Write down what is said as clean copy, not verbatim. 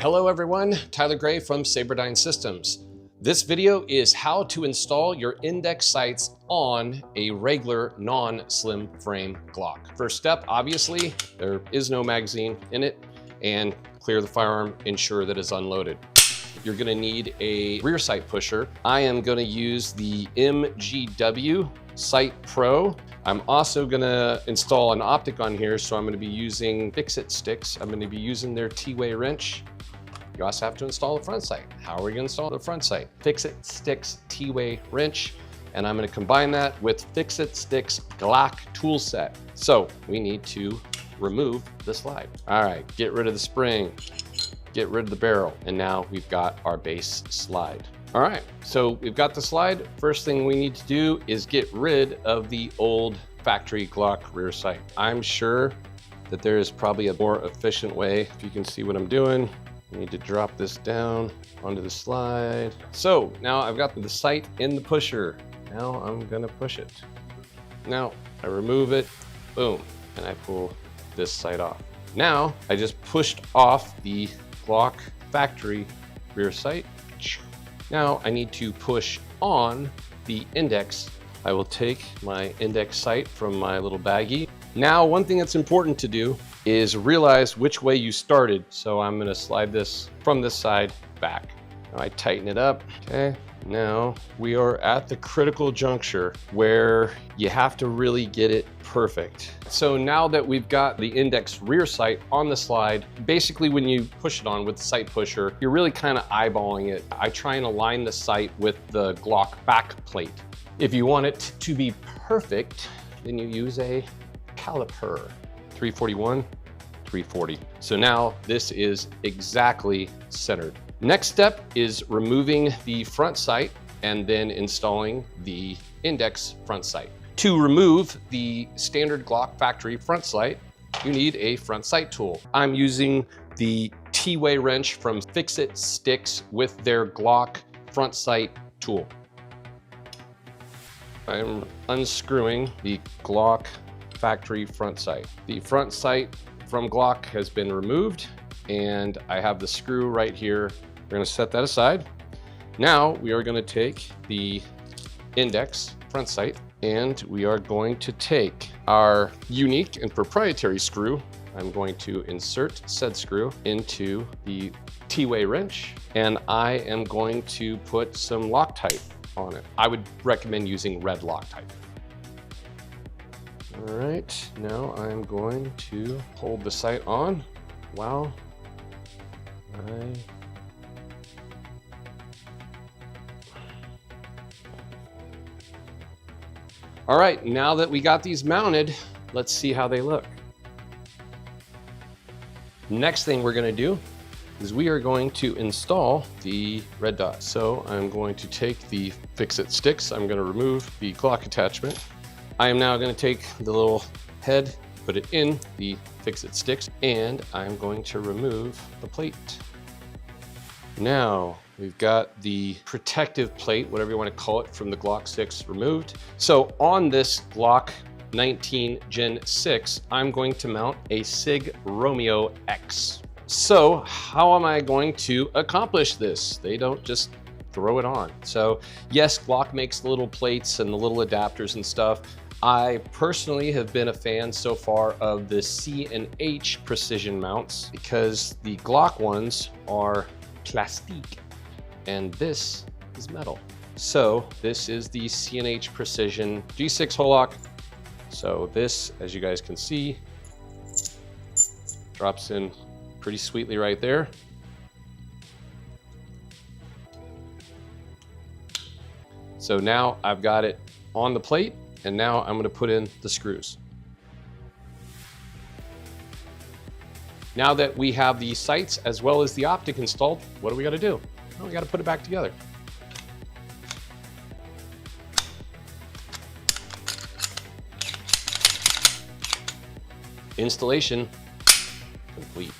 Hello everyone, Tyler Gray from Saberdyne Systems. This video is how to install your NDEX sights on a regular non-slim frame Glock. First step, obviously, there is no magazine in it, and clear the firearm, ensure that it's unloaded. You're gonna need a rear sight pusher. I am gonna use the MGW Sight-Pro. I'm also gonna install an optic on here, so I'm gonna be using fix-it sticks. I'm gonna be using their T-way wrench. You also have to install the front sight. How are we gonna install the front sight? Fix-it sticks T-way wrench, and I'm gonna combine that with fix-it sticks Glock tool set. So we need to remove the slide. All right, get rid of the spring, get rid of the barrel, and now we've got our base slide. All right, so we've got the slide. First thing we need to do is get rid of the old factory Glock rear sight. I'm sure that there is probably a more efficient way. If you can see what I'm doing, I need to drop this down onto the slide. So now I've got the sight in the pusher. Now I'm gonna push it. Now I remove it, boom, and I pull this sight off. Now I just pushed off the Glock factory rear sight. Now I need to push on the NDEX. I will take my NDEX sight from my little baggie. Now, one thing that's important to do is realize which way you started. So I'm gonna slide this from this side back. Now I tighten it up, okay? Now we are at the critical juncture where you have to really get it perfect. So now that we've got the NDEX rear sight on the slide, basically when you push it on with the sight pusher, you're really kind of eyeballing it. I try and align the sight with the Glock back plate. If you want it to be perfect, then you use a caliper. 341, 340. So now this is exactly centered. Next step is removing the front sight and then installing the NDEX front sight. To remove the standard Glock factory front sight, you need a front sight tool. I'm using the T-way wrench from Fix-It Sticks with their Glock front sight tool. I'm unscrewing the Glock factory front sight. The front sight from Glock has been removed, and I have the screw right here. We're gonna set that aside. Now we are gonna take the NDEX front sight, and we are going to take our unique and proprietary screw. I'm going to insert said screw into the T-way wrench, and I am going to put some Loctite on it. I would recommend using red Loctite. All right, now I'm going to hold the sight on while All right, now that we got these mounted, let's see how they look. Next thing we're gonna do is we are going to install the red dot. So I'm going to take the Fix-It sticks. I'm gonna remove the Glock attachment. I am now gonna take the little head, put it in the Fix-It sticks, and I'm going to remove the plate. Now, we've got the protective plate, whatever you want to call it, from the Glock 6 removed. So on this Glock 19 Gen 6, I'm going to mount a SIG ROMEO-X. So how am I going to accomplish this? They don't just throw it on. So yes, Glock makes the little plates and the little adapters and stuff. I personally have been a fan so far of the C&H Precision mounts because the Glock ones are plastique and this is metal. So this is the C&H Precision G6 hole lock. So this, as you guys can see, drops in pretty sweetly right there. So now I've got it on the plate, and now I'm gonna put in the screws. Now that we have the sights as well as the optic installed, what do we gotta do? Well, we gotta put it back together. Installation complete.